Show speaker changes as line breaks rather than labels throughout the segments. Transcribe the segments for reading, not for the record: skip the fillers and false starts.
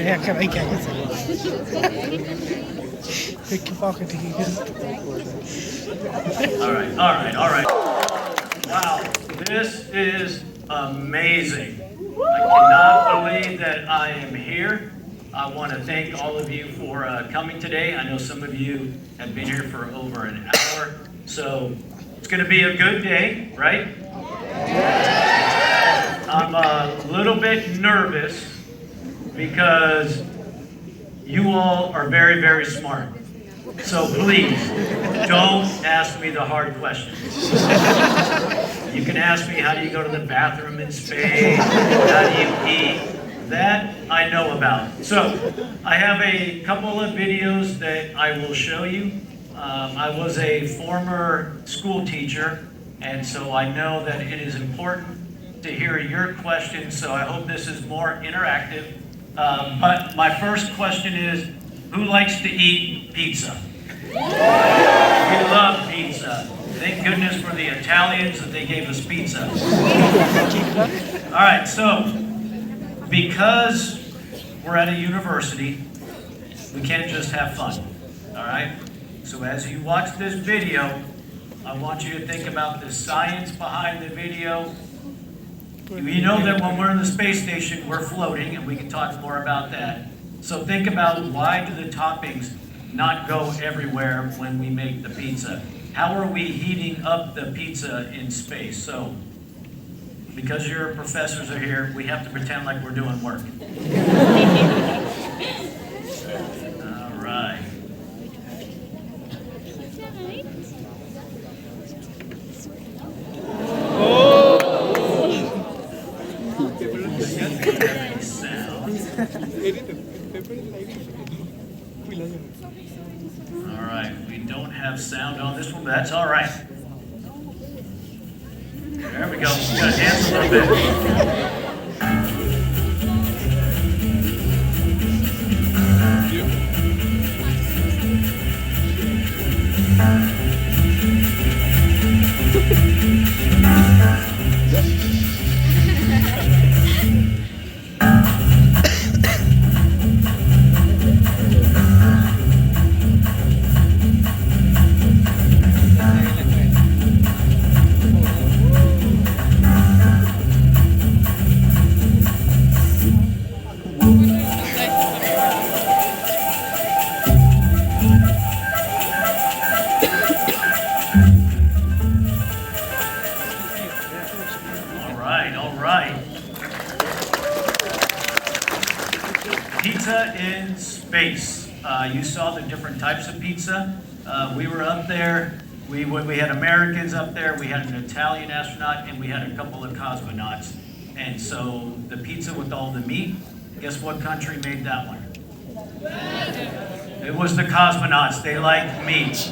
caray, cállese. Qué poco te
All right. Wow, this is amazing. I cannot believe that I am here. I want to thank all of you for coming today. I know some of you have been here for over an hour, so it's going to be a good day, right? I'm a little bit nervous because you all are very, very smart. So please, don't ask me the hard questions. You can ask me, how do you go to the bathroom in space? How do you eat? That I know about. So I have a couple of videos that I will show you. I was a former school teacher, and so I know that it is important to hear your questions, so I hope this is more interactive. But my first question is, who likes to eat pizza? We love pizza. Thank goodness for the Italians that they gave us pizza. All right, so because we're at a university, we can't just have fun, all right? So as you watch this video, I want you to think about the science behind the video. You know that when we're in the space station, we're floating, and we can talk more about that. So think about, why do the toppings not go everywhere when we make the pizza? How are we heating up the pizza in space? So, because your professors are here, we have to pretend like we're doing work. All right. All right, we don't have sound on this one, but that's all right. There we go. We gotta dance a little bit. All right. Pizza in space. You saw the different types of pizza. We were up there. We had Americans up there. We had an Italian astronaut, and we had a couple of cosmonauts. And so the pizza with all the meat, guess what country made that one? It was the cosmonauts. They liked meat.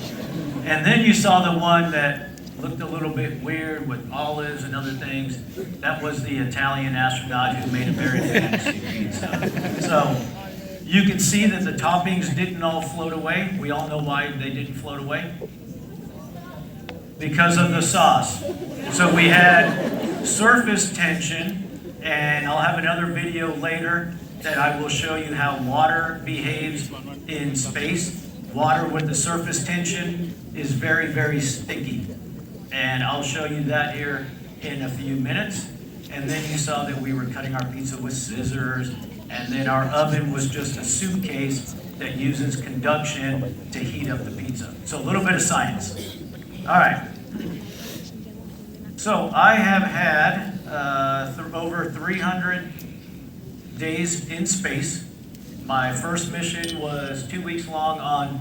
And then you saw the one that looked a little bit weird with olives and other things. That was the Italian astronaut who made a very fancy pizza. So you can see that the toppings didn't all float away. We all know why they didn't float away. Because of the sauce. So we had surface tension, and I'll have another video later that I will show you how water behaves in space. Water with the surface tension is very, very sticky. And I'll show you that here in a few minutes. And then you saw that we were cutting our pizza with scissors, and then our oven was just a suitcase that uses conduction to heat up the pizza. So a little bit of science. All right. So I have had over 300 days in space. My first mission was 2 weeks long on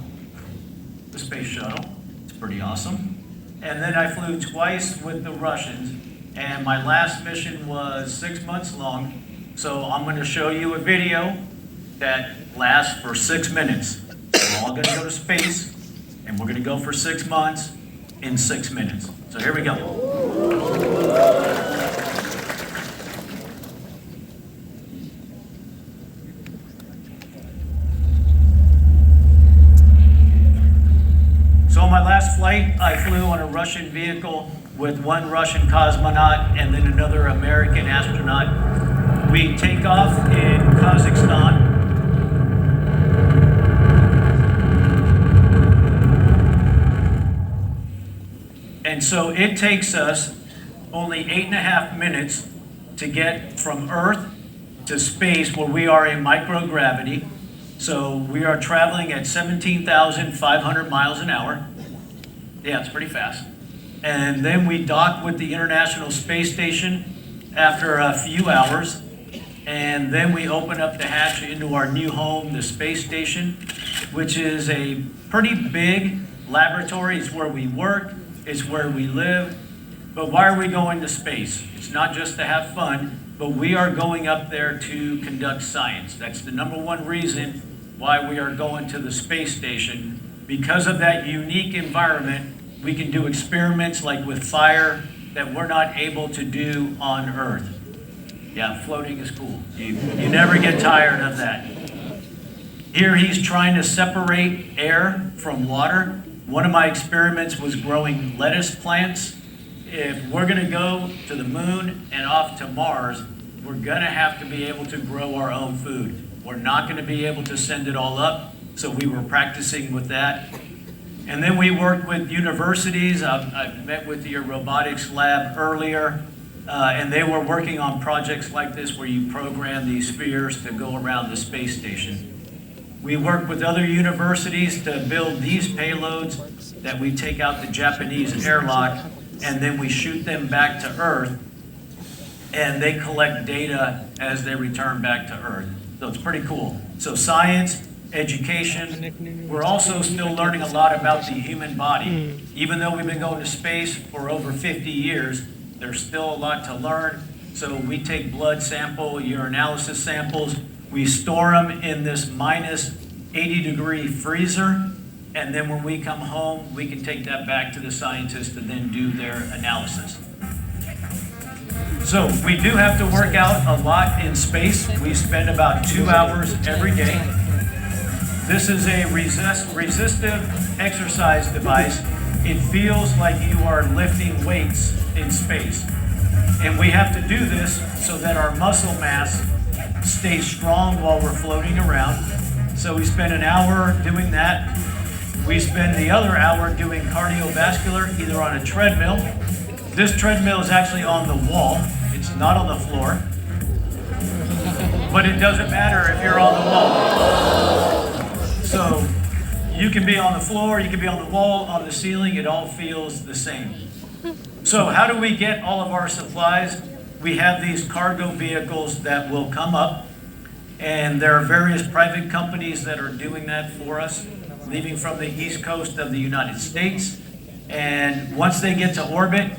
the space shuttle. It's pretty awesome. And then I flew twice with the Russians, and my last mission was 6 months long. So I'm going to show you a video that lasts for 6 minutes. We're all going to go to space, and we're going to go for 6 months in 6 minutes. So here we go. So on my last flight, I flew on a Russian vehicle with one Russian cosmonaut and then another American astronaut. We take off in Kazakhstan, And so it takes us only 8.5 minutes to get from Earth to space, where we are in microgravity. So we are traveling at 17,500 miles an hour. Yeah, it's pretty fast. And then we dock with the International Space Station after a few hours. And then we open up the hatch into our new home, the space station, which is a pretty big laboratory. It's where we work, it's where we live. But why are we going to space? It's not just to have fun, but we are going up there to conduct science. That's the number one reason why we are going to the space station. Because of that unique environment, we can do experiments like with fire that we're not able to do on Earth. Yeah, floating is cool. You never get tired of that. Here he's trying to separate air from water. One of my experiments was growing lettuce plants. If we're going to go to the moon and off to Mars, we're going to have to be able to grow our own food. We're not going to be able to send it all up, so we were practicing with that. And then we worked with universities. I met with your robotics lab earlier, and they were working on projects like this where you program these spheres to go around the space station. We work with other universities to build these payloads that we take out the Japanese airlock, and then we shoot them back to Earth, and they collect data as they return back to Earth. So it's pretty cool. So science, education. We're also still learning a lot about the human body. Even though we've been going to space for over 50 years, there's still a lot to learn. So we take blood sample, urinalysis samples, we store them in this minus 80-degree freezer, and then when we come home, we can take that back to the scientists to then do their analysis. So we do have to work out a lot in space. We spend about 2 hours every day. This is a resistive exercise device. It feels like you are lifting weights in space. And we have to do this so that our muscle mass stays strong while we're floating around. So we spend an hour doing that. We spend the other hour doing cardiovascular, either on a treadmill. This treadmill is actually on the wall. It's not on the floor. But it doesn't matter if you're on the wall. So you can be on the floor, you can be on the wall, on the ceiling, it all feels the same. So how do we get all of our supplies? We have these cargo vehicles that will come up, and there are various private companies that are doing that for us, leaving from the east coast of the United States. And once they get to orbit,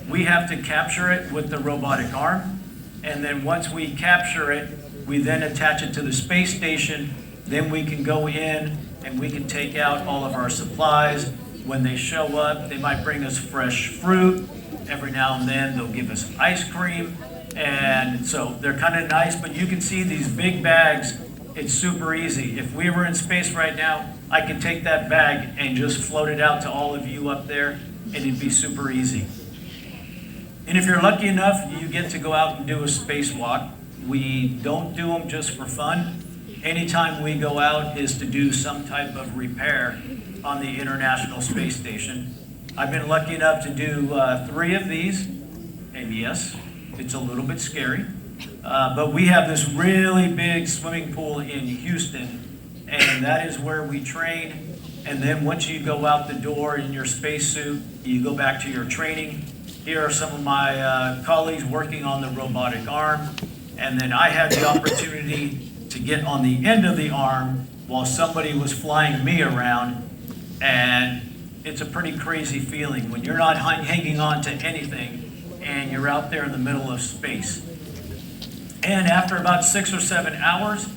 we have to capture it with the robotic arm. And then once we capture it, we then attach it to the space station. Then we can go in and we can take out all of our supplies. When they show up, they might bring us fresh fruit. Every now and then they'll give us ice cream. And so they're kind of nice, but you can see these big bags. It's super easy. If we were in space right now, I could take that bag and just float it out to all of you up there, and it'd be super easy. And if you're lucky enough, you get to go out and do a spacewalk. We don't do them just for fun. Anytime we go out is to do some type of repair on the International Space Station. I've been lucky enough to do 3 of these, and yes, it's a little bit scary. But we have this really big swimming pool in Houston, and that is where we train. And then once you go out the door in your spacesuit, you go back to your training. Here are some of my colleagues working on the robotic arm. And then I had the opportunity to get on the end of the arm while somebody was flying me around. And it's a pretty crazy feeling when you're not hanging on to anything and you're out there in the middle of space. And after about 6 or 7 hours,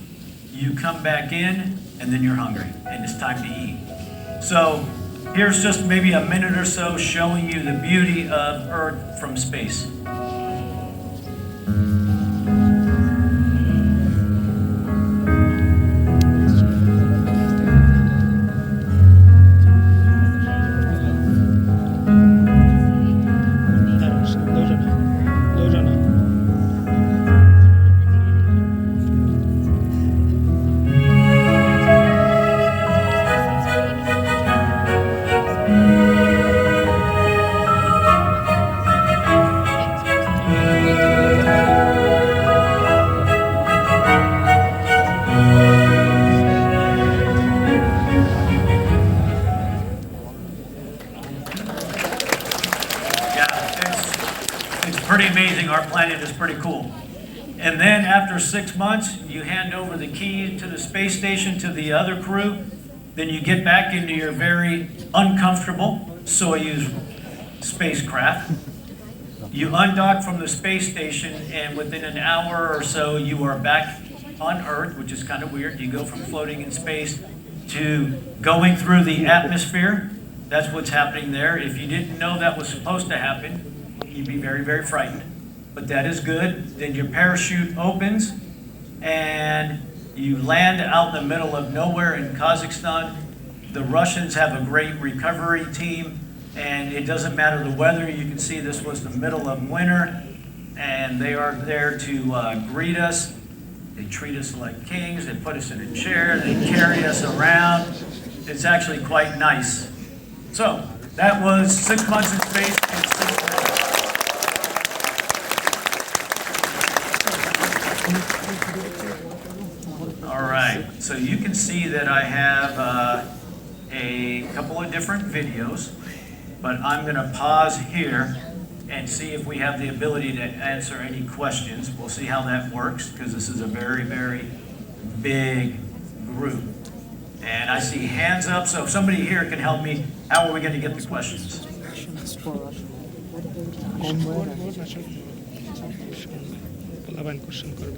you come back in and then you're hungry and it's time to eat. So here's just maybe a minute or so showing you the beauty of Earth from space. Yeah, it's pretty amazing. Our planet is pretty cool. And then after 6 months, you hand over the key to the space station to the other crew. Then you get back into your very uncomfortable Soyuz spacecraft. You undock from the space station, and within an hour or so, you are back on Earth, which is kind of weird. You go from floating in space to going through the atmosphere. That's what's happening there. If you didn't know that was supposed to happen, you'd be very, very frightened. But that is good. Then your parachute opens, and you land out in the middle of nowhere in Kazakhstan. The Russians have a great recovery team, and it doesn't matter the weather. You can see this was the middle of winter, and they are there to greet us. They treat us like kings. They put us in a chair. They carry us around. It's actually quite nice. So that was 6 months in space and 6 months. All right, so you can see that I have a couple of different videos, but I'm going to pause here and see if we have the ability to answer any questions. We'll see how that works, because this is a very, very big group. And I see hands up, so if somebody here can help me, how are we going to get the questions?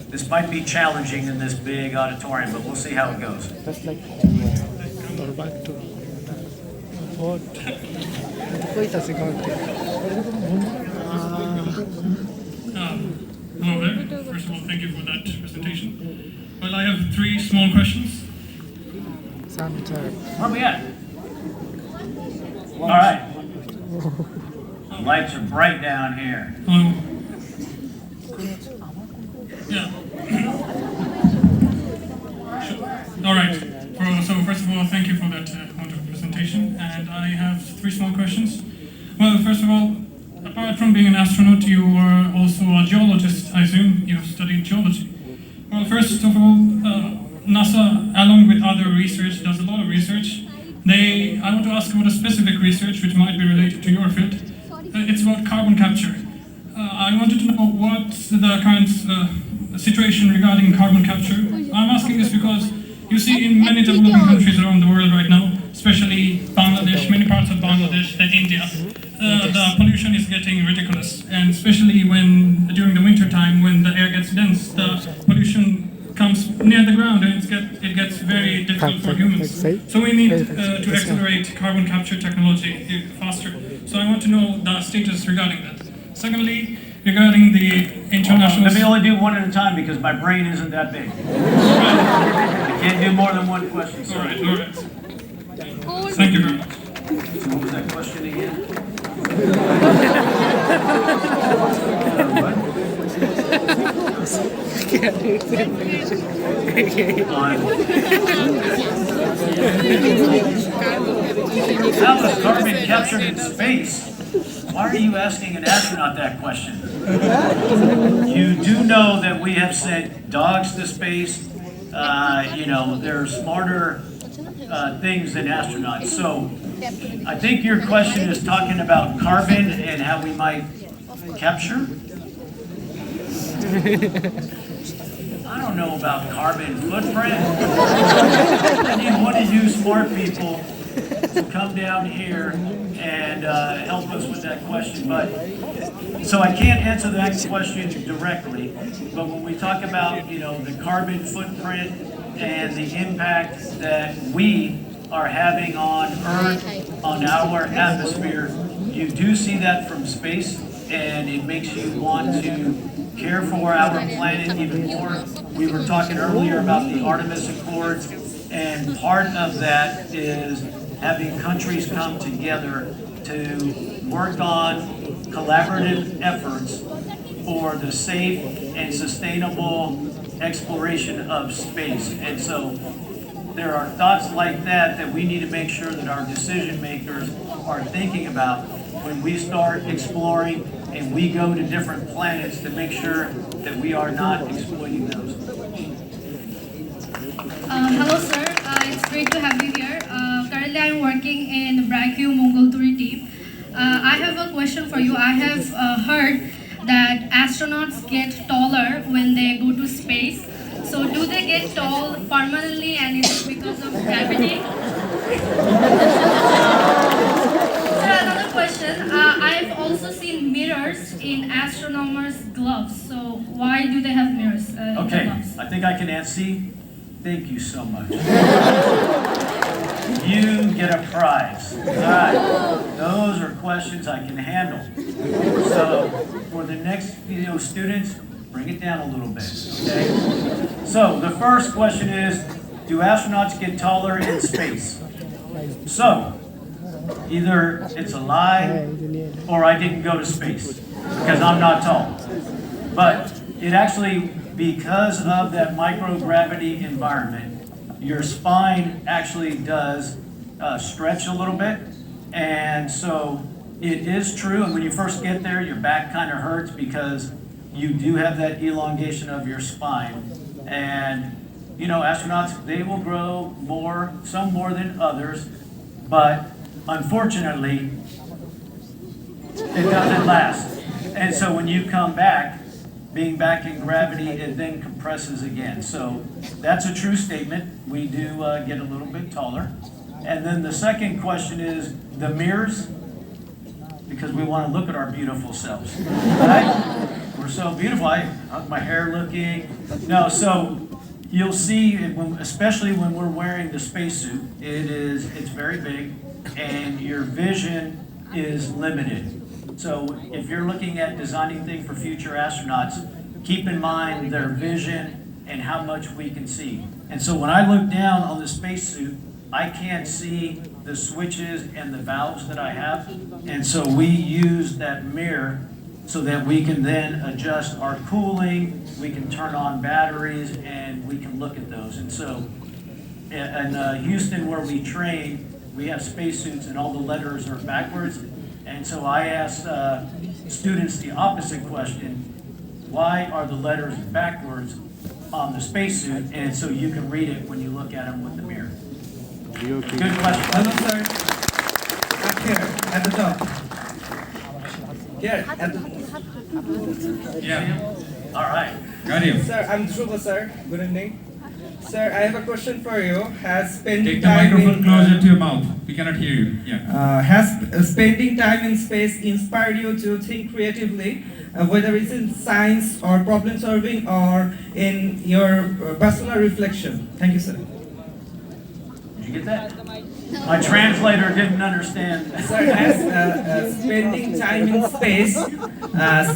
This might be challenging in this big auditorium, but we'll see how it goes.
Hello there. First of all, thank you for that presentation. Well, I have 3 small questions.
Where are we at? All right. The lights are bright down here.
Hello. Yeah. Sure. All right. So first of all, thank you for that wonderful presentation. And I have 3 small questions. Well, first of all, apart from being an astronaut, you are also a geologist, I assume. You have studied geology. Well, first of all, NASA, along with other research, does a lot of research. I want to ask about a specific research which might be related to your field. It's about carbon capture. I wanted to know what's the current situation regarding carbon capture. I'm asking this because you see in many developing countries around the world right now, especially Bangladesh, many parts of Bangladesh and India, the pollution is getting ridiculous. And especially during the winter time, when the air gets dense, the pollution comes near the ground, and it gets very difficult for humans. So we need to accelerate carbon capture technology faster. So I want to know the status regarding that. Secondly, regarding the international...
Let me only do one at a time, because my brain isn't that big. I can't do more than one question.
All right, all right. Thank you very much.
So what was that question again? How is carbon captured in space? Why are you asking an astronaut that question? You do know that we have sent dogs to space. They're smarter things than astronauts. So I think your question is talking about carbon and how we might capture. I don't know about carbon footprint. I need one of you smart people to come down here and help us with that question. So I can't answer that question directly, but when we talk about the carbon footprint and the impact that we are having on Earth, on our atmosphere, you do see that from space, and it makes you want to care for our planet even more. We were talking earlier about the Artemis Accords, and part of that is having countries come together to work on collaborative efforts for the safe and sustainable exploration of space. And so there are thoughts like that we need to make sure that our decision makers are thinking about when we start exploring and we go to different planets, to make sure that we are not exploiting those.
Hello, sir. It's great to have you here. Currently, I'm working in the BRAC Mongol tour team. I have a question for you. I have heard that astronauts get taller when they go to space. So, do they get tall permanently, and is it because of gravity? Sir, another question. I've also seen mirrors in astronomers' gloves. So, why do they have mirrors in their
Okay,
gloves?
I think I can answer. Thank you so much. You get a prize. All right. Those are questions I can handle. So for the next students, bring it down a little bit, okay? So the first question is, do astronauts get taller in space? So either it's a lie or I didn't go to space because I'm not tall. But it actually, because of that microgravity environment, your spine actually does stretch a little bit. And so it is true, and when you first get there, your back kind of hurts because you do have that elongation of your spine. And astronauts, they will grow more, some more than others, but unfortunately, it doesn't last. And so when you come back, being back in gravity, it then compresses again. So that's a true statement. We do get a little bit taller. And then the second question is the mirrors, because we want to look at our beautiful selves, right? We're so beautiful. How's my hair looking? No, so you'll see, especially when we're wearing the spacesuit, it's very big, and your vision is limited. So if you're looking at designing things for future astronauts, keep in mind their vision and how much we can see. And so when I look down on the spacesuit, I can't see the switches and the valves that I have. And so we use that mirror so that we can then adjust our cooling, we can turn on batteries, and we can look at those. And so in Houston, where we train, we have spacesuits and all the letters are backwards. And so I asked students the opposite question: why are the letters backwards on the spacesuit? And so you can read it when you look at them with the mirror. Good question.
Hello, sir. Up here, at the top. Here, at the...
Yeah,
All right.
got you.
Sir, I'm Dhruva, sir. Good evening. Sir, I have a question for you. Has spending
Take the
time
microphone
in,
closer to your mouth. We cannot hear you. Yeah.
Has spending time in space inspired you to think creatively, whether it's in science or problem solving or in your personal reflection? Thank you, sir.
Did you get that? My translator didn't understand.
Sir, has spending time in space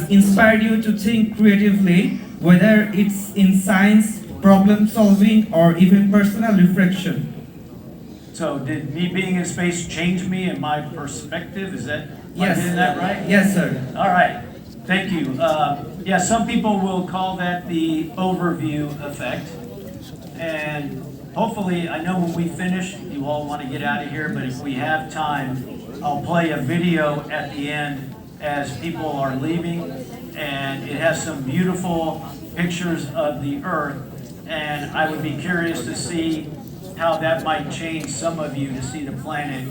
inspired you to think creatively, whether it's in science, problem solving, or even personal reflection?
So did me being in space change me and my perspective? Am I
Yes.
getting that right?
Yes, sir.
All right. Thank you. Yeah, some people will call that the overview effect. And hopefully, I know when we finish, you all want to get out of here, but if we have time, I'll play a video at the end as people are leaving. And it has some beautiful pictures of the Earth. And I would be curious to see how that might change some of you to see the planet,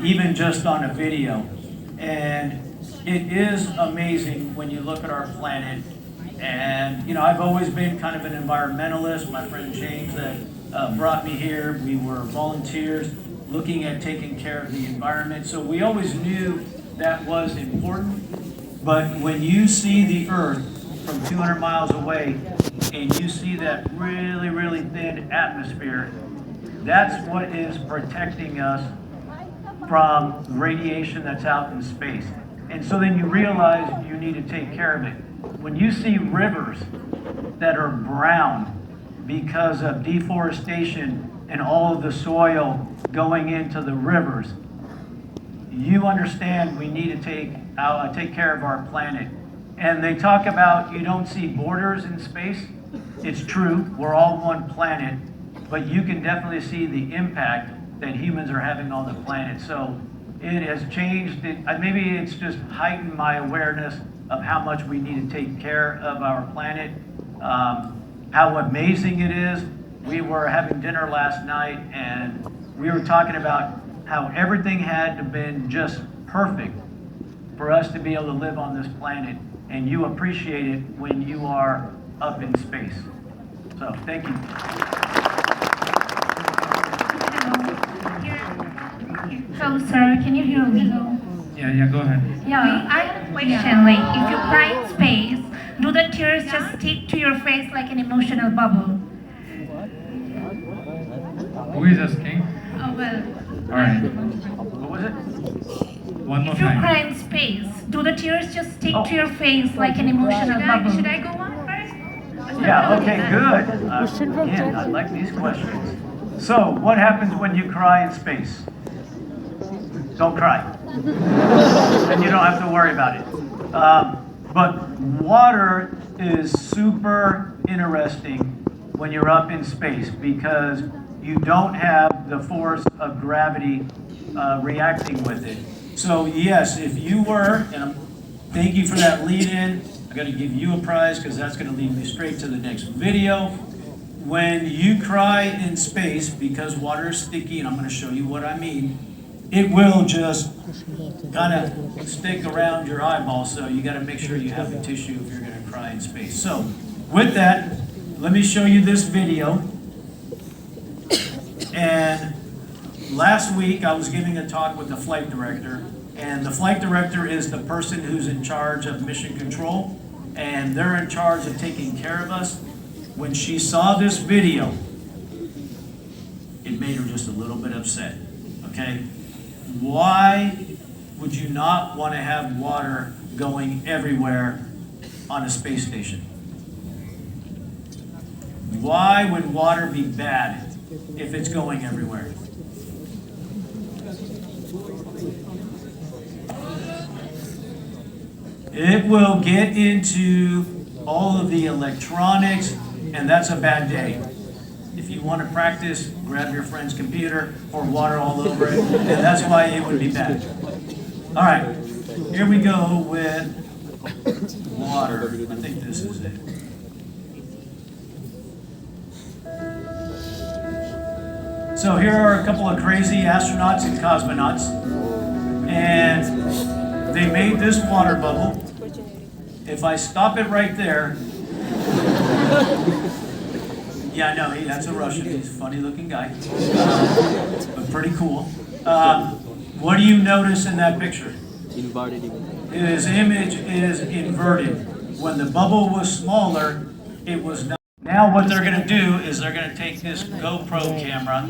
even just on a video. And it is amazing when you look at our planet. And, I've always been kind of an environmentalist. My friend James that brought me here, we were volunteers looking at taking care of the environment. So we always knew that was important. But when you see the Earth from 200 miles away and you see that really, really thin atmosphere, that's what is protecting us from radiation that's out in space. And so then you realize you need to take care of it. When you see rivers that are brown because of deforestation and all of the soil going into the rivers, you understand we need to take care of our planet. And they talk about you don't see borders in space. It's true, we're all one planet, but you can definitely see the impact that humans are having on the planet. So it has changed. Maybe it's just heightened my awareness of how much we need to take care of our planet, how amazing it is. We were having dinner last night and we were talking about how everything had to been just perfect for us to be able to live on this planet, and you appreciate it when you are up in space. So, thank you.
Hello, sir. Can you hear me?
Yeah, go ahead.
Yeah, I have a question. Like, if you cry in space, do the tears just stick to your face like an emotional bubble?
Who is asking?
Oh, well.
Alright,
What was it?
one more
If you
time.
cry in space, do the tears just stick to your face like an emotional bubble? Should I go on first?
Yeah, okay, good. Again, I like these questions. So, what happens when you cry in space? Don't cry. And you don't have to worry about it. But water is super interesting when you're up in space because you don't have the force of gravity reacting with it. So yes, if you were, and thank you for that lead in, I got to give you a prize because that's going to lead me straight to the next video. When you cry in space, because water is sticky, and I'm going to show you what I mean, it will just kind of stick around your eyeball, so you got to make sure you have a tissue if you're going to cry in space. So with that, let me show you this video. And last week I was giving a talk with the flight director, and the flight director is the person who's in charge of mission control, and they're in charge of taking care of us. When she saw this video, it made her just a little bit upset, okay? Why would you not want to have water going everywhere on a space station? Why would water be bad if it's going everywhere? It will get into all of the electronics, and that's a bad day. If you want to practice, grab your friend's computer, pour water all over it, and that's why it would be bad. All right, here we go with water. I think this is it. So here are a couple of crazy astronauts and cosmonauts, and they made this water bubble. If I stop it right there, yeah, I know, that's a Russian. He's a funny-looking guy, but pretty cool. What do you notice in that picture? His image is inverted. When the bubble was smaller, it was not. Now what they're going to do is they're going to take this GoPro camera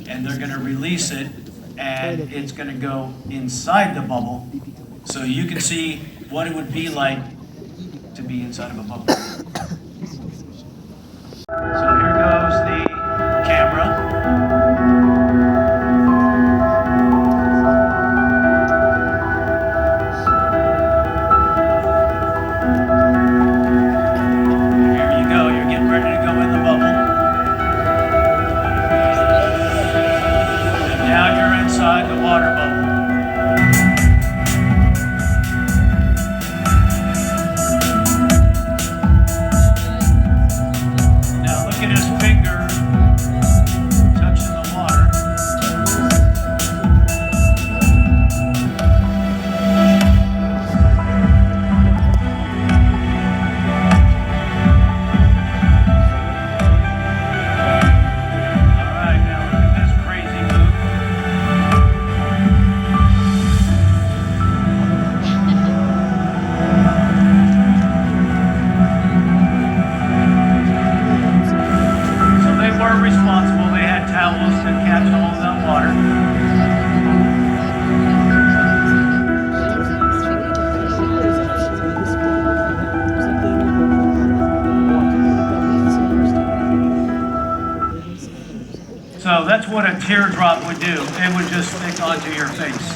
and they're going to release it, and it's going to go inside the bubble so you can see what it would be like to be inside of a bubble. So here goes the camera. Here you go, you're getting ready to go in the bubble. And now you're inside the water bubble. Responsible. They had towels to catch all that water. So that's what a teardrop would do. It would just stick onto your face.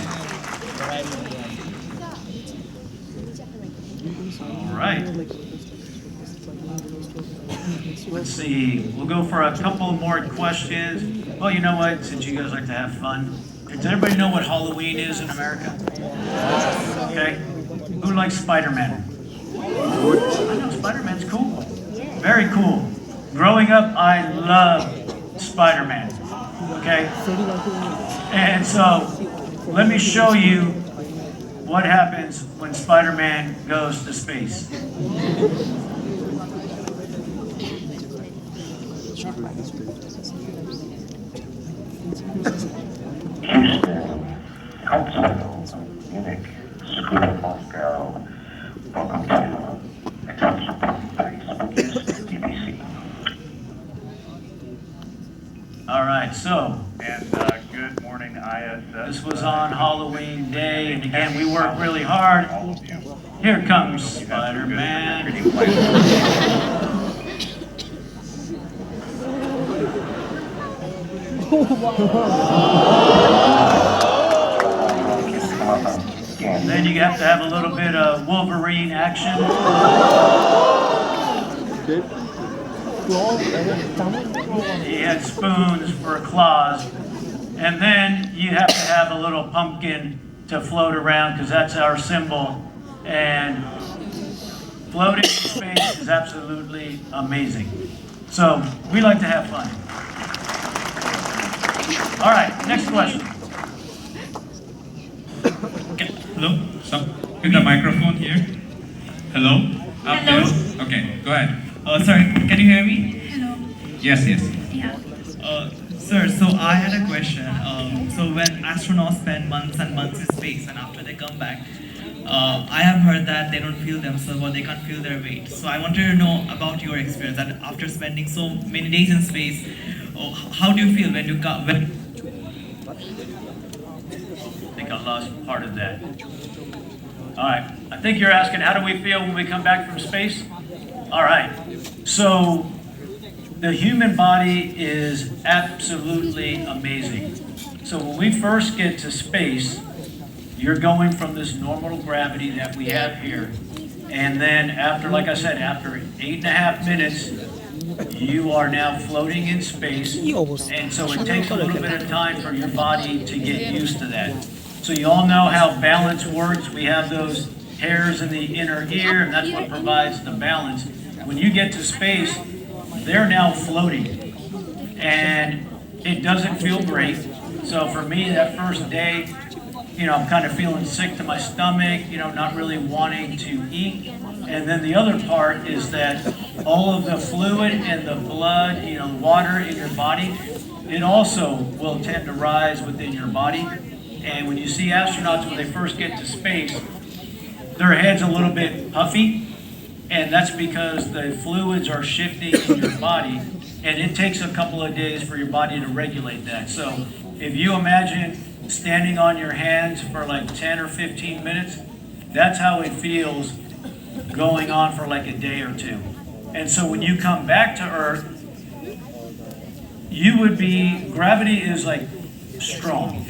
All right. Let's see, we'll go for a couple more questions. Well, you know what, since you guys like to have fun, does everybody know what Halloween is in America? Okay. Who likes Spider-Man? I know, Spider-Man's cool. Very cool. Growing up, I loved Spider-Man. Okay? And so, let me show you what happens when Spider-Man goes to space?
Munich, School of Moscow. Welcome to BBC.
All right, so
And good morning, ISS.
this was on Halloween Day, and again, we worked really hard.
All of you.
Here comes Spider-Man. Then you have to have a little bit of Wolverine action. He had spoons for claws. And then you have to have a little pumpkin to float around because that's our symbol. And floating in space is absolutely amazing. So we like to have fun. All right, next question.
Okay. Hello? Stop. With the microphone here. Hello? Up
Hello?
there? Okay, go ahead. Sorry, can you hear me?
Hello.
Yes, yes.
Yeah.
Sir, so I had a question. So when astronauts spend months and months in space and after they come back, I have heard that they don't feel themselves or they can't feel their weight. So I wanted to know about your experience that after spending so many days in space, how do you feel when you come?
I think I lost part of that. All right, I think you're asking how do we feel when we come back from space? All right, so the human body is absolutely amazing. So when we first get to space, you're going from this normal gravity that we have here. And then after, like I said, after 8.5 minutes, you are now floating in space. And so it takes a little bit of time for your body to get used to that. So you all know how balance works. We have those hairs in the inner ear, and that's what provides the balance. When you get to space, they're now floating. And it doesn't feel great. So for me, that first day, I'm kind of feeling sick to my stomach, not really wanting to eat. And then the other part is that all of the fluid and the blood, water in your body, it also will tend to rise within your body. And when you see astronauts when they first get to space, their head's a little bit puffy. And that's because the fluids are shifting in your body. And it takes a couple of days for your body to regulate that. So if you imagine standing on your hands for like 10 or 15 minutes, that's how it feels going on for like a day or two. And so when you come back to Earth, gravity is like strong.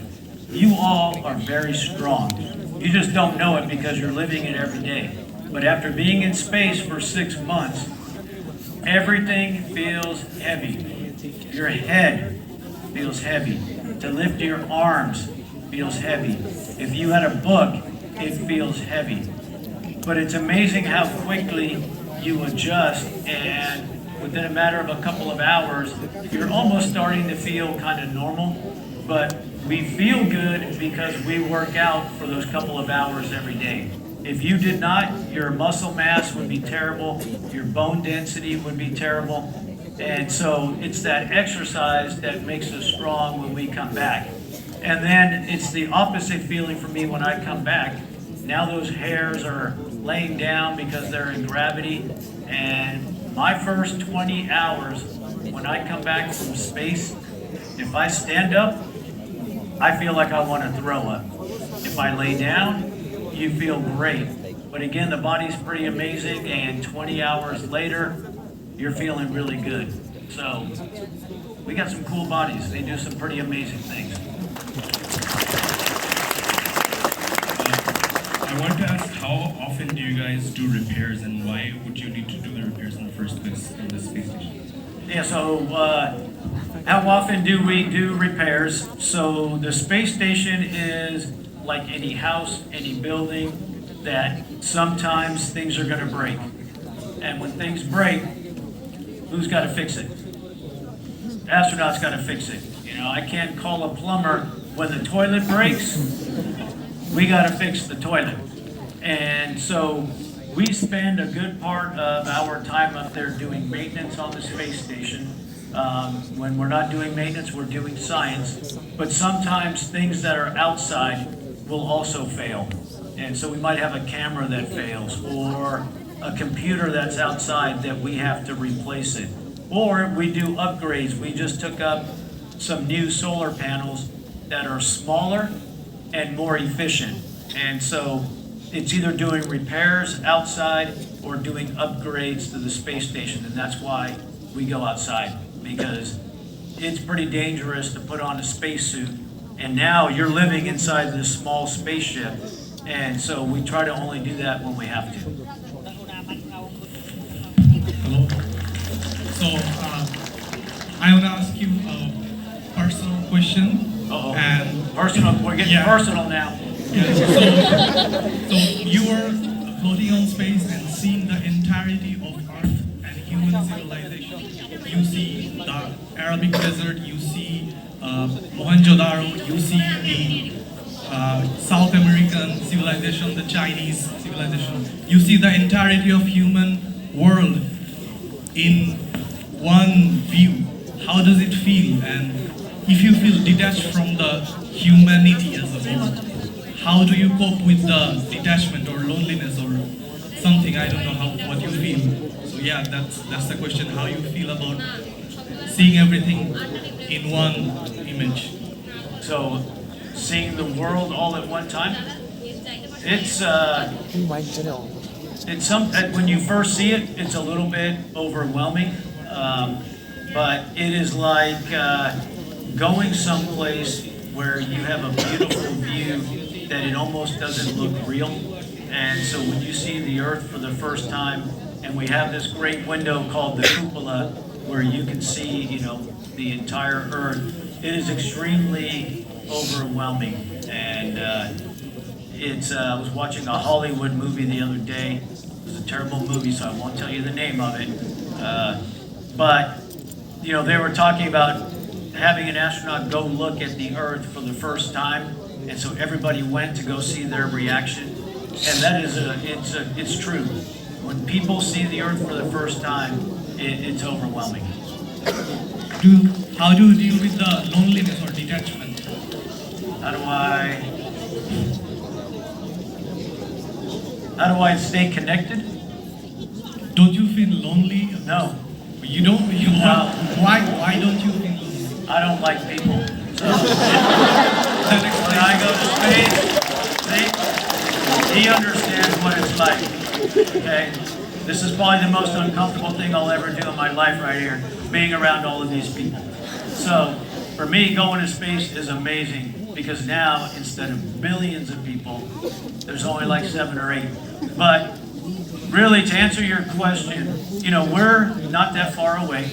You all are very strong. You just don't know it because you're living it every day. But after being in space for 6 months, everything feels heavy. Your head feels heavy. To lift your arms feels heavy. If you had a book, it feels heavy. But it's amazing how quickly you adjust, and within a matter of a couple of hours, you're almost starting to feel kind of normal. But we feel good because we work out for those couple of hours every day. If you did not, your muscle mass would be terrible, your bone density would be terrible. And so it's that exercise that makes us strong when we come back. And then it's the opposite feeling for me when I come back. Now those hairs are laying down because they're in gravity. And my first 20 hours, when I come back from space, if I stand up, I feel like I want to throw up. If I lay down, you feel great. But again, the body's pretty amazing, and 20 hours later, you're feeling really good. So we got some cool bodies. They do some pretty amazing things.
I want to ask, how often do you guys do repairs, and why would you need to do the repairs in the first place in the space station?
Yeah, so how often do we do repairs? So the space station is like any house, any building, that sometimes things are going to break. And when things break, who's got to fix it? Astronauts got to fix it. I can't call a plumber when the toilet breaks. we got to fix the toilet. And so we spend a good part of our time up there doing maintenance on the space station. When we're not doing maintenance, we're doing science. But sometimes things that are outside will also fail. And so we might have a camera that fails, or a computer that's outside that we have to replace it. Or we do upgrades. We just took up some new solar panels that are smaller and more efficient. And so it's either doing repairs outside or doing upgrades to the space station. And that's why we go outside, because it's pretty dangerous to put on a spacesuit. And now you're living inside this small spaceship. And so we try to only do that when we have to.
Hello. So I want to ask you a personal question.
Uh-oh.
And
Personal, we're getting personal now.
yeah, so you were floating on space and seeing the entirety of Earth and human civilization. You see the Arabic desert, you see Mohenjo-daro, you see the South American civilization, the Chinese civilization. You see the entirety of human world in one view. How does it feel? And if you feel detached from the humanity as a whole, how do you cope with the detachment or loneliness or something? I don't know what you feel. So yeah, that's the question. How you feel about seeing everything in one image?
So seeing the world all at one time, it's when you first see it, it's a little bit overwhelming, but it is like going someplace where you have a beautiful view that it almost doesn't look real. And so when you see the Earth for the first time, and we have this great window called the cupola, where you can see, the entire Earth, it is extremely overwhelming. And I was watching a Hollywood movie the other day. It was a terrible movie, so I won't tell you the name of it. But they were talking about having an astronaut go look at the Earth for the first time, and so everybody went to go see their reaction. And that is it's true. When people see the Earth for the first time, it's overwhelming.
How do you deal with the loneliness or detachment?
How do I stay connected?
Don't you feel lonely?
No.
You don't? Why don't you feel lonely?
I don't like people. So when I go to space, he understands what it's like. Okay? This is probably the most uncomfortable thing I'll ever do in my life right here, being around all of these people. So for me, going to space is amazing, because now instead of billions of people, there's only like 7 or 8. But really, to answer your question, we're not that far away.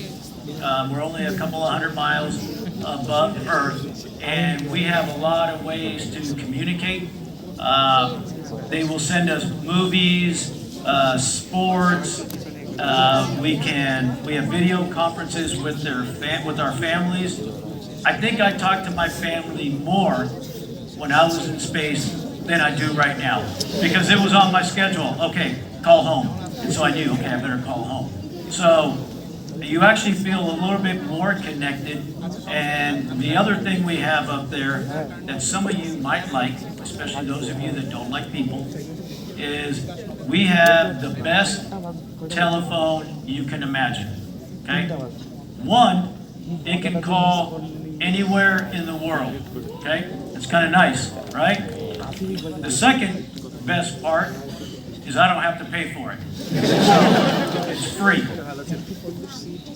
We're only a couple of 100 miles above Earth, and we have a lot of ways to communicate. They will send us movies, sports. We have video conferences with our families. I think I talk to my family more when I was in space than I do right now, because it was on my schedule. Okay, call home. And so I knew, okay, I better call home. So you actually feel a little bit more connected. And the other thing we have up there that some of you might like, especially those of you that don't like people, is we have the best telephone you can imagine. Okay? One, it can call anywhere in the world. Okay? It's kind of nice, right? The second best part is I don't have to pay for it. It's free.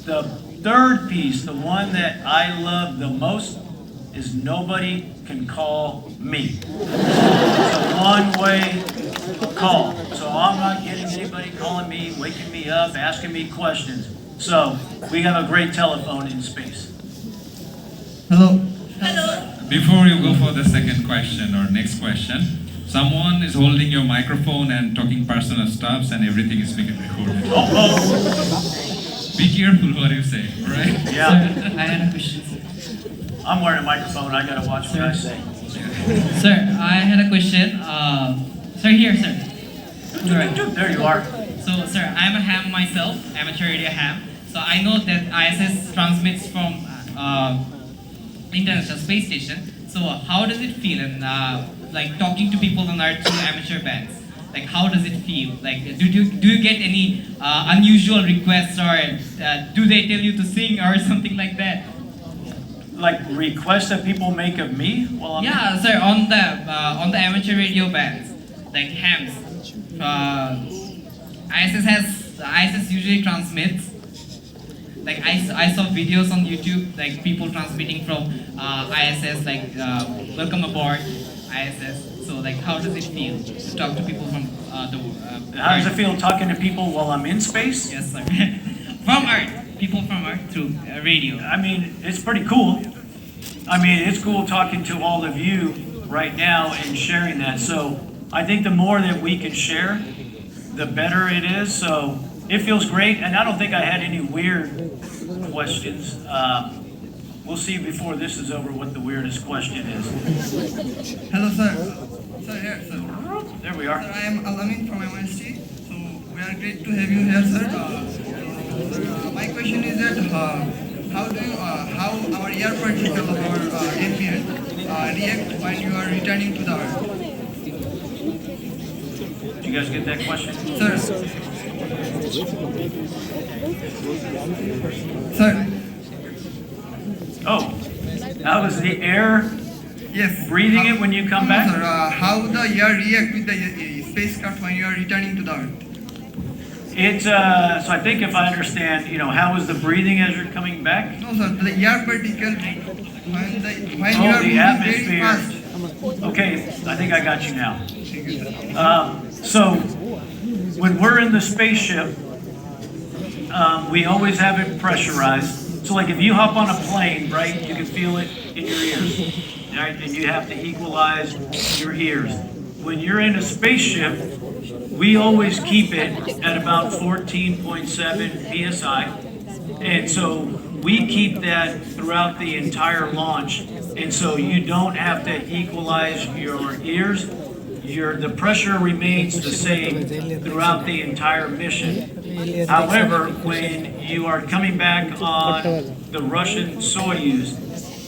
The third piece, the one that I love the most, is nobody can call me. It's a one-way call. So I'm not getting anybody calling me, waking me up, asking me questions. So we have a great telephone in space.
Hello.
Hello.
Before you go for the second question or next question, someone is holding your microphone and talking personal stuffs, and everything is being recorded. Be careful what you say, right?
Yeah.
I had a question.
I'm wearing a microphone. I gotta watch what I say.
Sir, I had a question. Sir, here, sir. Alright.
There you are.
So, sir, I'm a ham myself, amateur radio ham. So I know that ISS transmits from International Space Station. So how does it feel? And like talking to people on Earth through amateur bands. Like how does it feel? Like do you get any unusual requests, or do they tell you to sing or something like that?
Like requests that people make of me while I'm
Yeah, sir, on the amateur radio bands, like hams. ISS usually transmits. Like I saw videos on YouTube, like people transmitting from ISS, like welcome aboard ISS. So like, how does it feel to talk to people from the?
How does it feel talking to people while I'm in space?
Yes, sir. From Earth, people from Earth through radio.
I mean, it's pretty cool. I mean, it's cool talking to all of you right now and sharing that. So I think the more that we can share, the better it is. So it feels great, and I don't think I had any weird questions. We'll see before this is over what the weirdest question is.
Hello, sir. Sir, here, sir.
There we are.
Sir, I am Alamin from MIT. So we are great to have you here, sir. My question is that how our air particle or ambient react when you are returning to the Earth?
Did you guys get that question?
Sir. Sir.
Oh, how is the air breathing it when you come back?
Sir, how the air react with the spacecraft when you are returning to the Earth?
It's, so I think if I understand, how is the breathing as you're coming back?
No, sir, the air particle when you are moving
atmosphere.
very fast.
Okay, I think I got you now. So, when we're in the spaceship, we always have it pressurized. So like if you hop on a plane, right, you can feel it in your ears, right? And you have to equalize your ears. When you're in a spaceship, we always keep it at about 14.7 PSI. And so we keep that throughout the entire launch. And so you don't have to equalize your ears. The pressure remains the same throughout the entire mission. However, when you are coming back on the Russian Soyuz,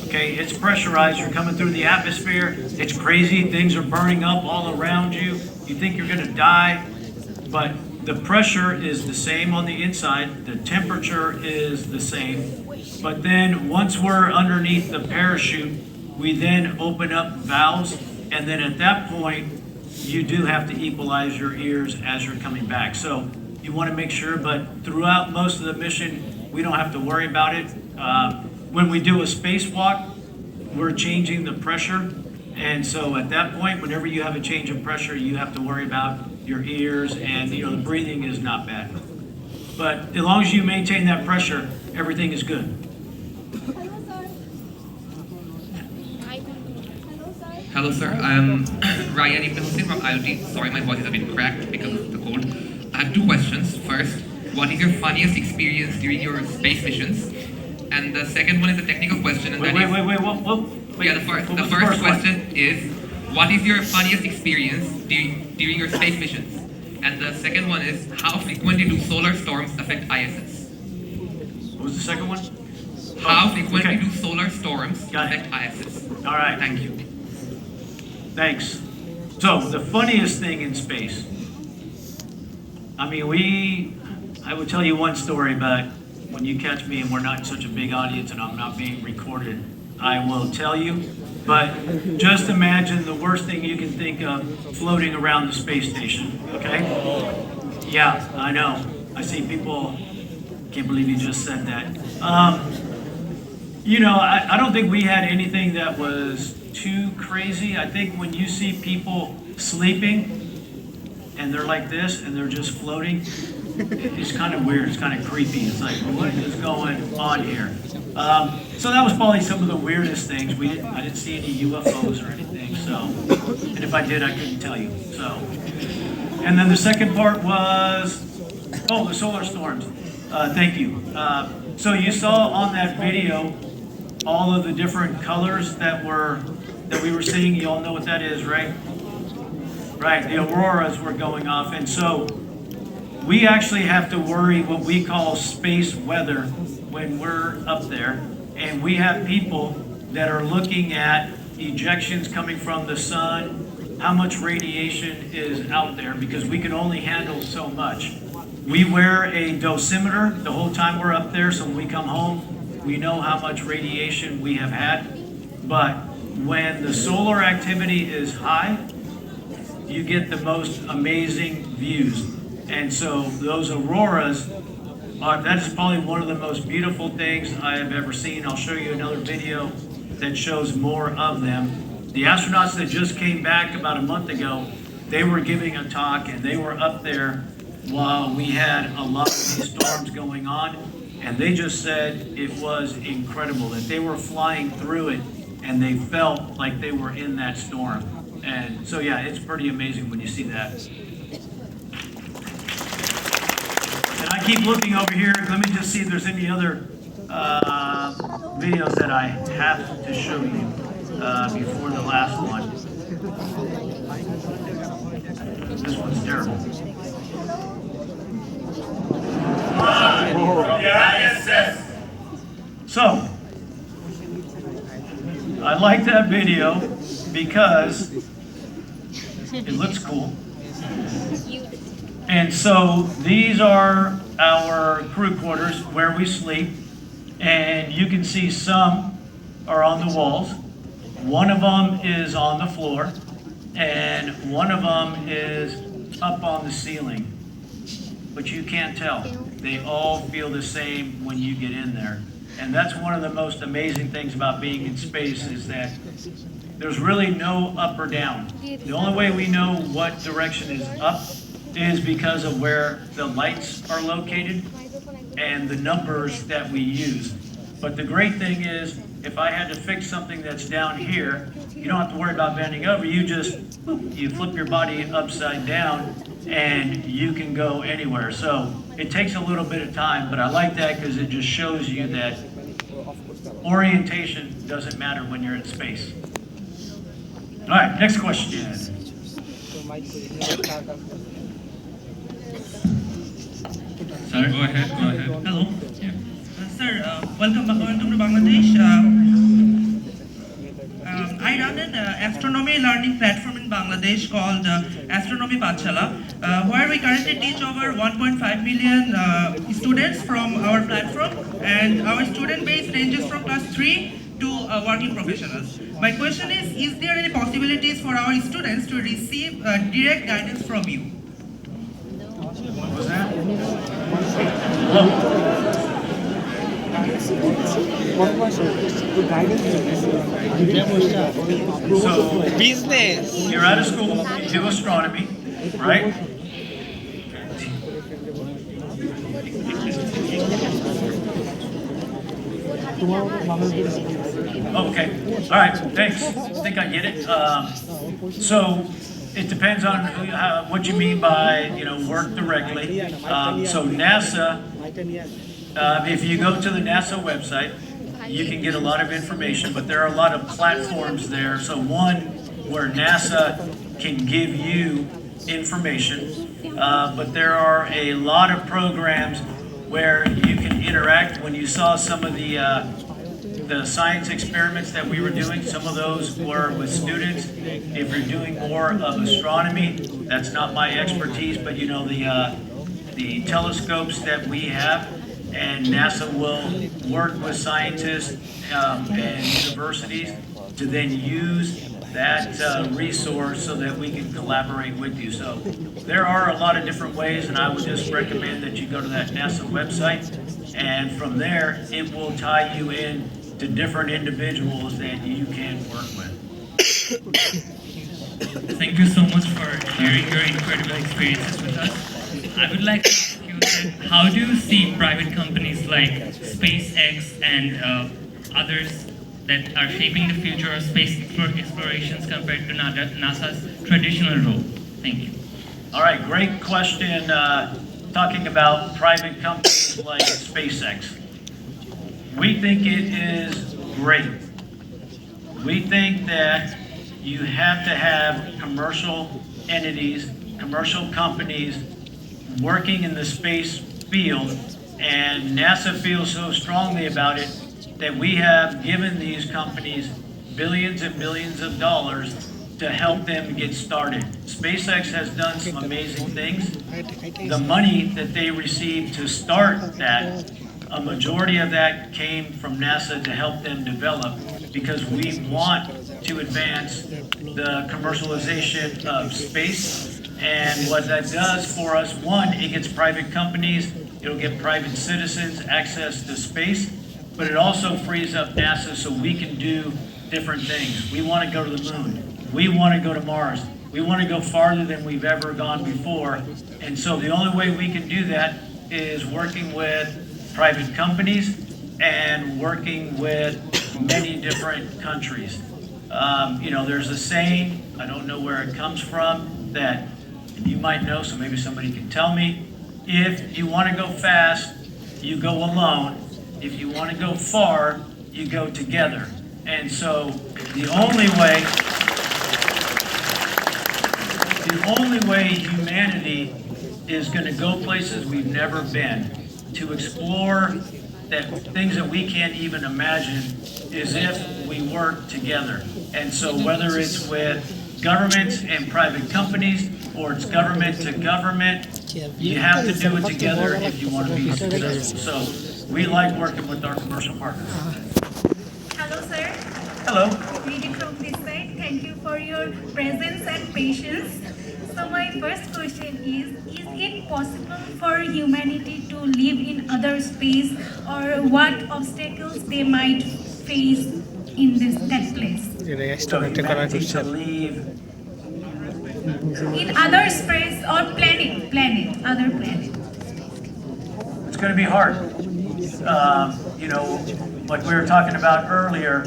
okay, it's pressurized, you're coming through the atmosphere, it's crazy, things are burning up all around you, you think you're gonna die, but the pressure is the same on the inside, the temperature is the same, but then once we're underneath the parachute, we then open up valves, and then at that point, you do have to equalize your ears as you're coming back. So you want to make sure, but throughout most of the mission, we don't have to worry about it. When we do a spacewalk, we're changing the pressure. And so at that point, whenever you have a change of pressure, you have to worry about your ears, and the breathing is not bad. But as long as you maintain that pressure, everything is good.
Hello, sir. I'm Ryan Ibn Hussein from IoT. Sorry, my voice is a bit cracked because of the cold. I have two questions. First, what is your funniest experience during your space missions? And the second one is a technical question. And
Wait.
Yeah, the first question is, what is your funniest experience during your space missions? And the second one is, how frequently do solar storms affect ISS?
What was the second one?
How frequently do solar storms affect ISS?
All right.
Thank you.
Thanks. So, the funniest thing in space. I mean, I would tell you one story, but when you catch me and we're not such a big audience and I'm not being recorded, I will tell you. But just imagine the worst thing you can think of floating around the space station, okay? Yeah, I know. I see people, can't believe you just said that. I don't think we had anything that was too crazy. I think when you see people sleeping and they're like this and they're just floating, it's kind of weird, it's kind of creepy. It's like, what is going on here? So that was probably some of the weirdest things. I didn't see any UFOs or anything, so, and if I did, I couldn't tell you, so. And then the second part was, the solar storms. Thank you. So you saw on that video all of the different colors that were that we were seeing, you all know what that is, right? Right, the auroras were going off, and so we actually have to worry what we call space weather when we're up there, and we have people that are looking at ejections coming from the sun, how much radiation is out there, because we can only handle so much. We wear a dosimeter the whole time we're up there, so when we come home, we know how much radiation we have had. But when the solar activity is high, you get the most amazing views. And so those auroras, that is probably one of the most beautiful things I have ever seen. I'll show you another video that shows more of them. The astronauts that just came back about a month ago, they were giving a talk and they were up there while we had a lot of these storms going on, and they just said it was incredible, that they were flying through it and they felt like they were in that storm. And so yeah, it's pretty amazing when you see that. And I keep looking over here. Let me just see if there's any other videos that I have to show you before the last one. This one's terrible. So, I like that video because it looks cool. And so these are our crew quarters where we sleep, and you can see some are on the walls. One of them is on the floor, and one of them is up on the ceiling. But you can't tell. They all feel the same when you get in there. And that's one of the most amazing things about being in space, is that there's really no up or down. The only way we know what direction is up is because of where the lights are located and the numbers that we use. But the great thing is, if I had to fix something that's down here, you don't have to worry about bending over. You just, you flip your body upside down and you can go anywhere. So it takes a little bit of time, but I like that because it just shows you that orientation doesn't matter when you're in space. All right, next question.
Sir, go ahead.
Hello.
Yeah.
Sir, welcome to Bangladesh. I run an astronomy learning platform in Bangladesh called Astronomy Pathshala, where we currently teach over 1.5 million students from our platform, and our student base ranges from class 3 to working professionals. My question is there any possibilities for our students to receive direct guidance from you?
What was that? Hello? So, business. You're out of school, you do astronomy, right? Okay, all right, thanks. I think I get it. So it depends on what you mean by, work directly. So NASA, if you go to the NASA website, you can get a lot of information, but there are a lot of platforms there. So one where NASA can give you information, but there are a lot of programs where you can interact. When you saw some of the science experiments that we were doing, some of those were with students. If you're doing more of astronomy, that's not my expertise, but the telescopes that we have, and NASA will work with scientists and universities to then use that resource so that we can collaborate with you. So there are a lot of different ways, and I would just recommend that you go to that NASA website, and from there it will tie you in to different individuals that you can work with.
Thank you so much for sharing your incredible experiences with us. I would like to ask you that how do you see private companies like SpaceX and others that are shaping the future of space explorations compared to NASA's traditional role? Thank you.
All right, great question. Talking about private companies like SpaceX. We think it is great We think that you have to have commercial entities, commercial companies working in the space field, and NASA feels so strongly about it that we have given these companies billions and billions of dollars to help them get started. SpaceX has done some amazing things. The money that they received to start that, a majority of that came from NASA to help them develop, because we want to advance the commercialization of space. And what that does for us, one, it gets private companies, it'll get private citizens access to space, but it also frees up NASA so we can do different things. We want to go to the moon. We want to go to Mars. We want to go farther than we've ever gone before. And so the only way we can do that is working with private companies and working with many different countries. You know, there's a saying, I don't know where it comes from, that and you might know, so maybe somebody can tell me. If you want to go fast, you go alone. If you want to go far, you go together. And so the only way humanity is going to go places we've never been, to explore things that we can't even imagine, is if we work together. And so whether it's with governments and private companies, or it's government to government, you have to do it together if you want to be successful. So we like working with our commercial partners.
Hello, sir.
Hello.
Lady from this side. Thank you for your presence and patience. So my first question is it possible for humanity to live in other space, or what obstacles they might face in that place?
So humanity to leave
In other space or other planet.
It's going to be hard. You know, like we were talking about earlier,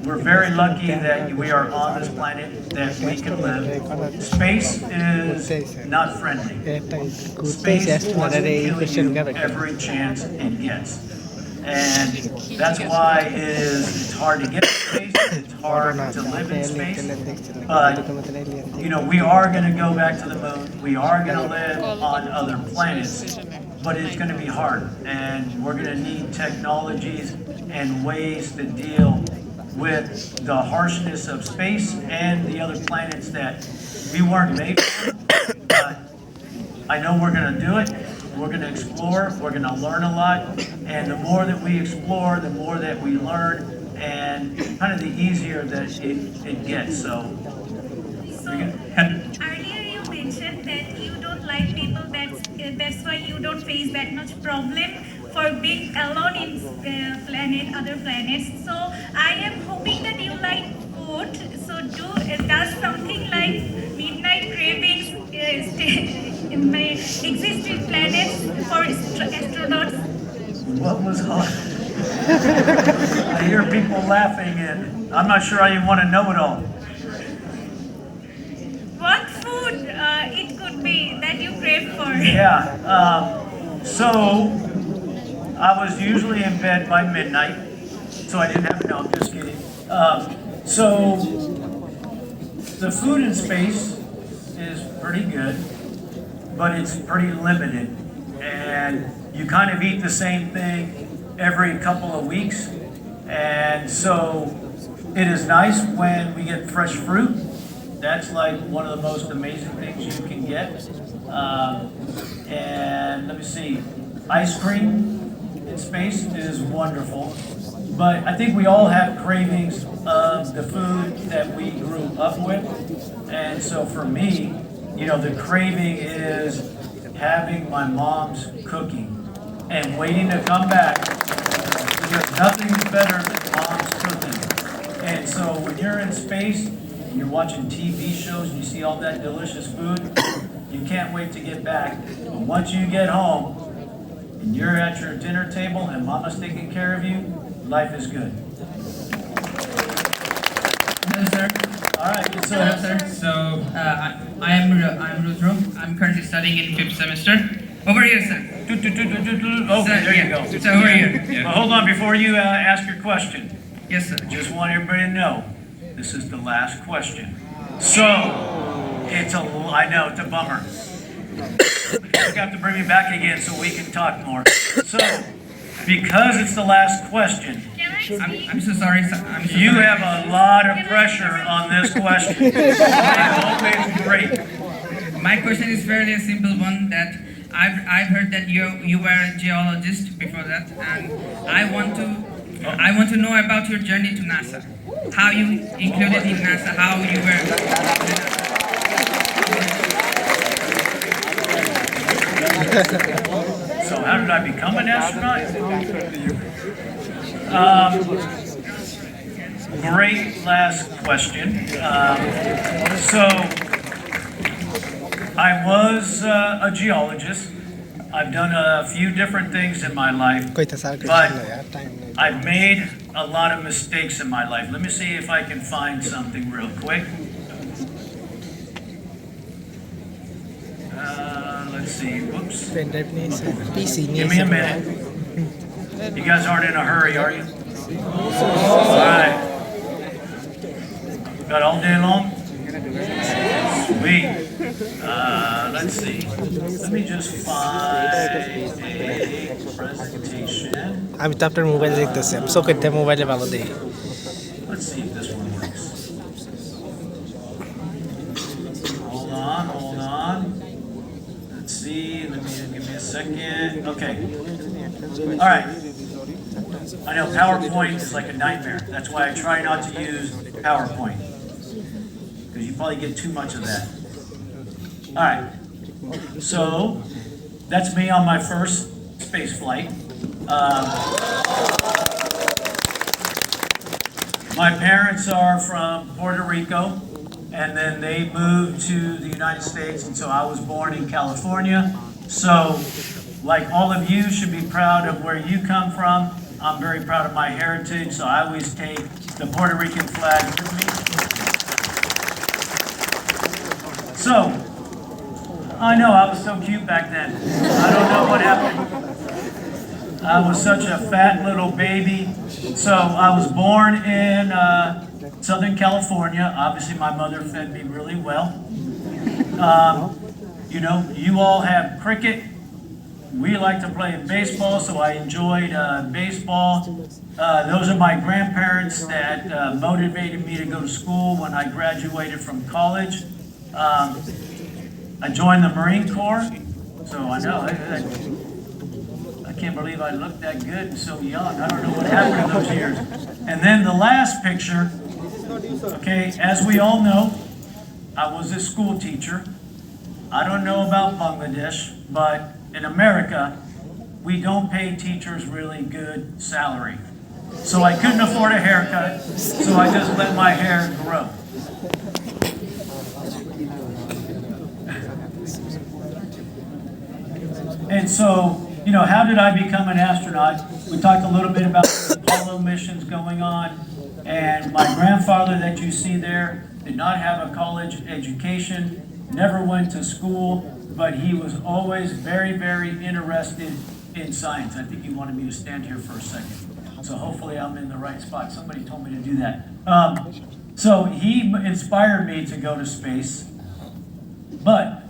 we're very lucky that we are on this planet, that we can live. Space is not friendly. Space wants to kill you every chance it gets. And that's why it's hard to get to space, it's hard to live in space. But, you know, we are going to go back to the moon, we are going to live on other planets, but it's going to be hard. And we're going to need technologies and ways to deal with the harshness of space and the other planets that we weren't made for. But I know we're going to do it. We're going to explore, we're going to learn a lot, and the more that we explore, the more that we learn, and kind of the easier that it gets. So
Earlier you mentioned that you don't like people, that's why you don't face that much problem for being alone in other planets. So I am hoping that you like food. So does something like midnight cravings exist in planets for astronauts?
what was hot? I hear people laughing, and I'm not sure I even want to know it all.
What food it could be that you crave for?
Yeah, so I was usually in bed by midnight, so I didn't have, no, I'm just kidding. So the food in space is pretty good, but it's pretty limited. And you kind of eat the same thing every couple of weeks. And so it is nice when we get fresh fruit. That's like one of the most amazing things you can get. And let me see, ice cream in space is wonderful. But I think we all have cravings of the food that we grew up with. And so for me, you know, the craving is having my mom's cooking and waiting to come back, because nothing's better than mom's cooking. And so when you're in space, and you're watching TV shows and you see all that delicious food, you can't wait to get back. But once you get home and you're at your dinner table and mama's taking care of you, life is good.
Hello, sir.
All right, so
hello, sir. So I'm Rudra. I'm currently studying in 5th semester. Over here, sir.
Okay, there you go.
So over here.
Well, hold on, before you ask your question.
Yes, sir.
I just want everybody to know, This is the last question. So, I know, it's a bummer. You have to bring me back again so we can talk more. So, because it's the last question,
I'm so sorry.
you have a lot of pressure on this question. It's always great.
My question is fairly a simple one. That I've heard that you were a geologist before that, and I want to know about your journey to NASA. How you included in NASA? How you were?
So how did I become an astronaut? Great last question. So I was a geologist. I've done a few different things in my life, but I've made a lot of mistakes in my life. Let me see if I can find something real quick. Let's see. Whoops. Give me a minute. You guys aren't in a hurry, are you? All right. Got all day long? Sweet. Let's see. Let me just find a presentation.
আমি তো আপনার mobile দেখতেছি আমি চোখেরটা মোবাইলে ভালো দেখি
Let's see if this one works. Hold on. Let's see. Give me a second. Okay. All right. I know PowerPoint is like a nightmare. That's why I try not to use PowerPoint. Because you probably get too much of that. All right. So that's me on my first space flight. My parents are from Puerto Rico, and then they moved to the United States, and so I was born in California. So, like all of you should be proud of where you come from. I'm very proud of my heritage, so I always take the Puerto Rican flag with me. So, I know I was so cute back then. I don't know what happened. I was such a fat little baby. So I was born in Southern California. Obviously, my mother fed me really well. You know, you all have cricket. We like to play baseball, so I enjoyed baseball. Those are my grandparents that motivated me to go to school when I graduated from college. I joined the Marine Corps, so I know. I can't believe I looked that good and so young. I don't know what happened in those years. And then the last picture, okay, as we all know, I was a school teacher. I don't know about Bangladesh, but in America, we don't pay teachers really good salary. So I couldn't afford a haircut, so I just let my hair grow. And so, you know, how did I become an astronaut? We talked a little bit about the Apollo missions going on, and my grandfather that you see there did not have a college education, never went to school, but he was always very, very interested in science. I think he wanted me to stand here for a second. So hopefully I'm in the right spot. Somebody told me to do that. So he inspired me to go to space, but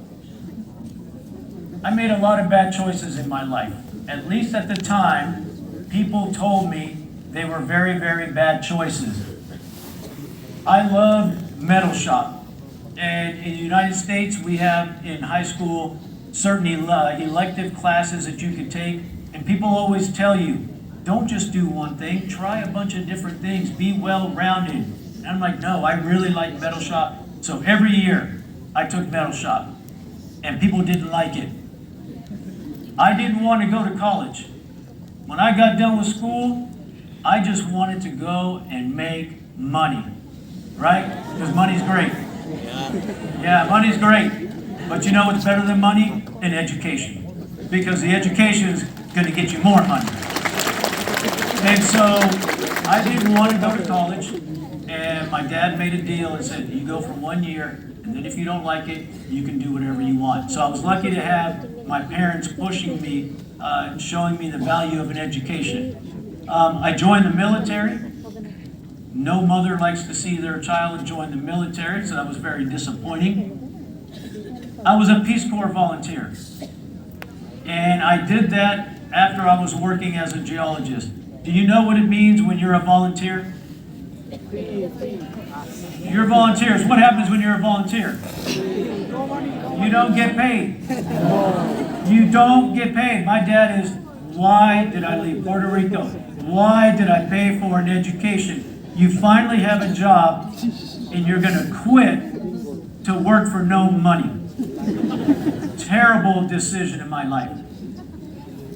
I made a lot of bad choices in my life. At least at the time, people told me they were very, very bad choices. I loved metal shop. And in the United States, we have in high school certain elective classes that you could take. And people always tell you, don't just do one thing, try a bunch of different things, be well-rounded. And I'm like, no, I really like metal shop. So every year, I took metal shop. And people didn't like it. I didn't want to go to college. When I got done with school, I just wanted to go and make money, right? Because money's great. Yeah, money's great. But you know what's better than money? An education. Because the education is going to get you more money. And so I didn't want to go to college. And my dad made a deal and said, you go for 1 year, and then if you don't like it, you can do whatever you want. So I was lucky to have my parents pushing me, showing me the value of an education. I joined the military, No mother likes to see their child join the military, so that was very disappointing. I was a Peace Corps volunteer, and I did that after I was working as a geologist. Do you know what it means when you're a volunteer? You're volunteers. What happens when you're a volunteer? You don't get paid. You don't get paid. My dad is, why did I leave Puerto Rico? Why did I pay for an education? You finally have a job and you're going to quit to work for no money. Terrible decision in my life.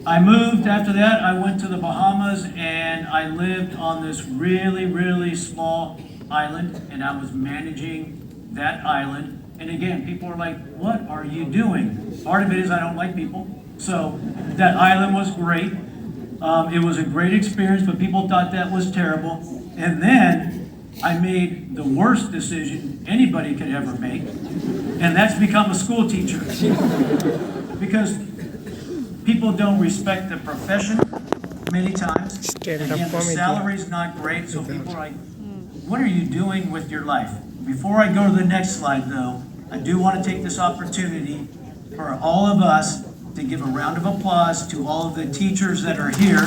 I moved after that. I went to the Bahamas and I lived on this really, really small island, and I was managing that island. And again, people are like, what are you doing? Part of it is I don't like people. So that island was great. It was a great experience, but people thought that was terrible. And then I made the worst decision anybody could ever make, and that's become a school teacher. Because people don't respect the profession many times. Again, the salary's not great, so people are like, what are you doing with your life? Before I go to the next slide, though, I do want to take this opportunity for all of us to give a round of applause to all of the teachers that are here.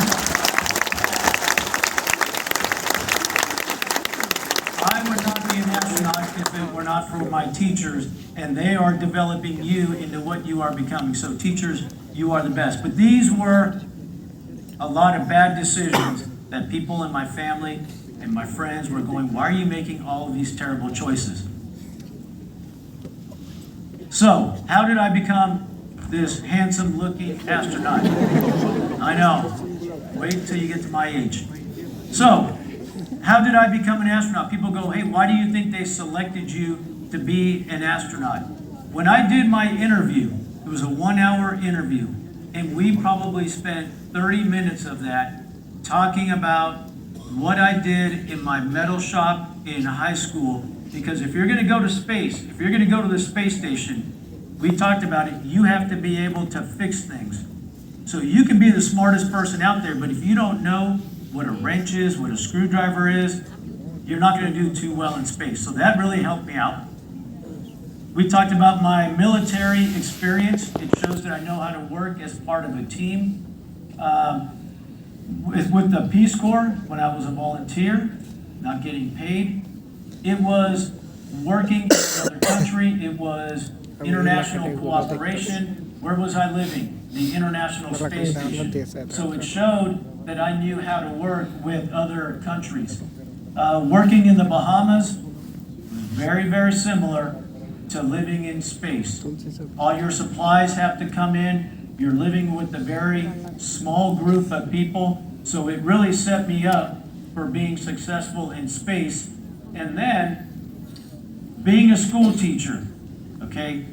I would not be an astronaut if it were not for my teachers, and they are developing you into what you are becoming. So teachers, you are the best. But these were a lot of bad decisions that people in my family and my friends were going, why are you making all of these terrible choices? So, how did I become this handsome-looking astronaut? I know. Wait till you get to my age. So, how did I become an astronaut? People go, hey, why do you think they selected you to be an astronaut? When I did my interview, it was a 1-hour interview, and we probably spent 30 minutes of that talking about what I did in my metal shop in high school. Because if you're going to go to space, if you're going to go to the space station, we talked about it, you have to be able to fix things. So you can be the smartest person out there, but if you don't know what a wrench is, what a screwdriver is, you're not going to do too well in space. So that really helped me out. We talked about my military experience. It shows that I know how to work as part of a team. With the Peace Corps, when I was a volunteer, not getting paid, it was working in another country. It was international cooperation. Where was I living? The International Space Station. So it showed that I knew how to work with other countries. Working in the Bahamas was very, very similar to living in space. All your supplies have to come in. You're living with a very small group of people. So it really set me up for being successful in space. And then being a school teacher, okay?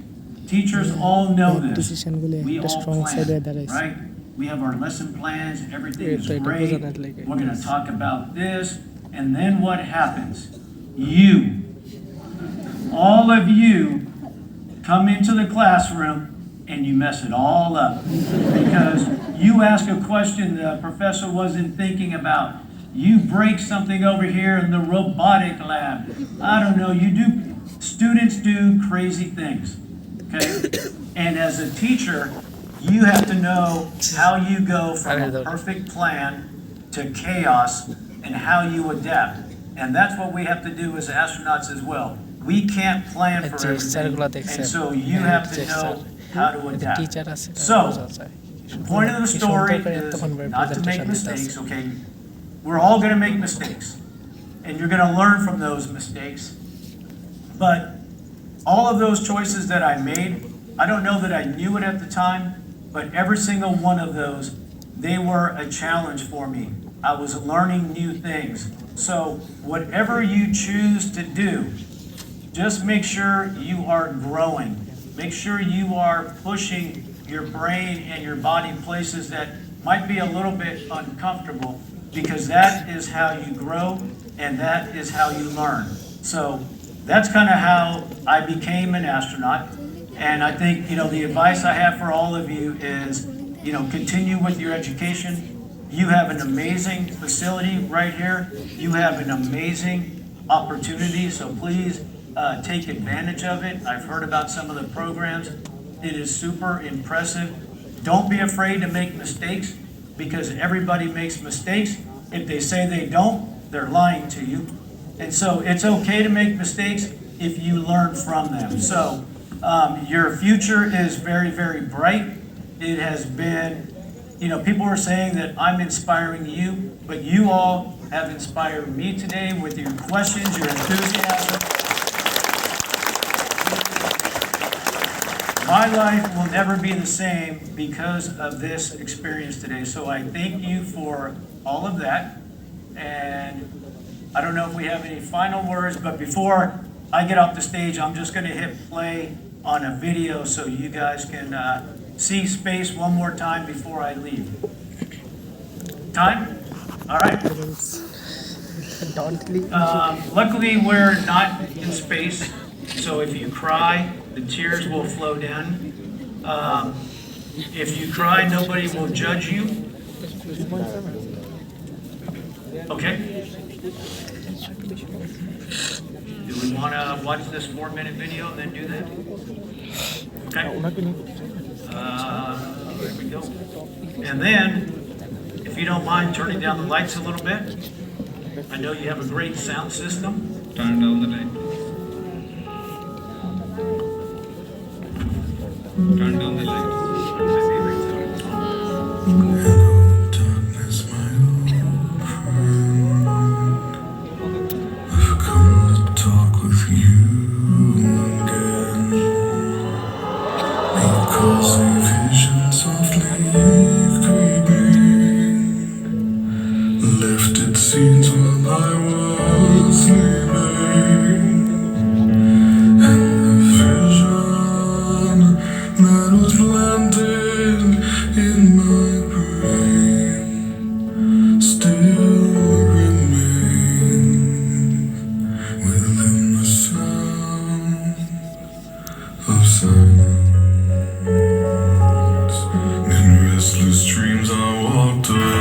Teachers all know this. We all plan, right? We have our lesson plans, everything is great. We're going to talk about this. And then what happens? You, all of you, come into the classroom and you mess it all up. Because you ask a question the professor wasn't thinking about. You break something over here in the robotic lab. I don't know, students do crazy things, okay? And as a teacher, you have to know how you go from a perfect plan to chaos and how you adapt. And that's what we have to do as astronauts as well. We can't plan for everything, and so you have to know how to adapt. So, the point of the story is not to make mistakes, okay? We're all going to make mistakes, and you're going to learn from those mistakes. But all of those choices that I made, I don't know that I knew it at the time, but every single one of those, they were a challenge for me. I was learning new things. So whatever you choose to do, just make sure you are growing. Make sure you are pushing your brain and your body places that might be a little bit uncomfortable, because that is how you grow and that is how you learn. So that's kind of how I became an astronaut. And I think, the advice I have for all of you is, continue with your education. You have an amazing facility right here. You have an amazing opportunity, so please take advantage of it. I've heard about some of the programs. It is super impressive. Don't be afraid to make mistakes, because everybody makes mistakes. If they say they don't, they're lying to you. And so it's okay to make mistakes if you learn from them. So your future is very, very bright. It has been, people are saying that I'm inspiring you, but you all have inspired me today with your questions, your enthusiasm. My life will never be the same because of this experience today. So I thank you for all of that. And I don't know if we have any final words, but before I get off the stage, I'm just going to hit play on a video so you guys can see space one more time before I leave. Time? All right. Luckily, we're not in space, so if you cry, the tears will flow down. If you cry, nobody will judge you. Okay? Do we want to watch this 4-minute video and then do that? Okay? There we go. And then, if you don't mind turning down the lights a little bit, I know you have a great sound system.
Turn down the light. Turn down the light.
Left it scenes while I was sleeping, and the vision that was planted in my brain still remains within the sound of silence. In restless dreams I walked away.